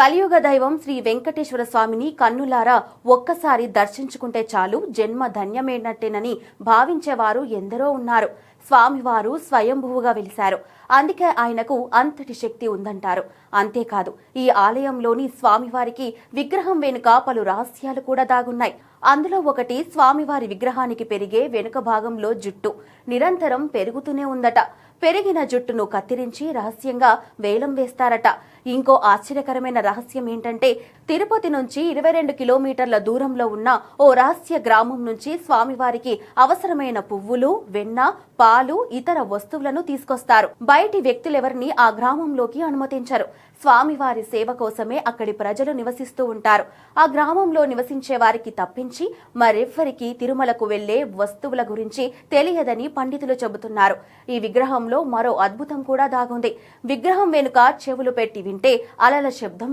కలియుగ దైవం శ్రీ వెంకటేశ్వర స్వామిని కన్నులారా ఒక్కసారి దర్శించుకుంటే చాలు జన్మ ధన్యమైనట్టేనని భావించేవారు ఎందరో ఉన్నారు. స్వామివారు స్వయంభువుగా వెలిశారు. అందుకే ఆయనకు అంతటి శక్తి ఉందంటారు. అంతేకాదు, ఈ ఆలయంలోని స్వామివారికి విగ్రహం వెనుక పలు రహస్యాలు కూడా దాగున్నాయి. అందులో ఒకటి, స్వామివారి విగ్రహానికి పెరిగే వెనుక భాగంలో జుట్టు నిరంతరం పెరుగుతూనే ఉందట. పెరిగిన జుట్టును కత్తిరించి రహస్యంగా వేలం వేస్తారట. ఇంకో ఆశ్చర్యకరమైన రహస్యం ఏంటంటే, తిరుపతి నుంచి 22 కిలోమీటర్ల దూరంలో ఉన్న ఓ రహస్య గ్రామం నుంచి స్వామివారికి అవసరమైన పువ్వులు, వెన్న, పాలు, ఇతర వస్తువులను తీసుకొస్తారు. బయటి వ్యక్తులెవరిని ఆ గ్రామంలోకి అనుమతించరు. స్వామివారి సేవ కోసమే అక్కడి ప్రజలు నివసిస్తూ ఉంటారు. ఆ గ్రామంలో నివసించే వారికి తప్పించి మరెవ్వరికి తిరుమలకు వెళ్లే వస్తువుల గురించి తెలియదని పండితులు చెబుతున్నారు. ఈ విగ్రహంలో మరో అద్భుతం కూడా దాగుంది. విగ్రహం వెనుక చెవులు పెట్టి వింటే అలల శబ్దం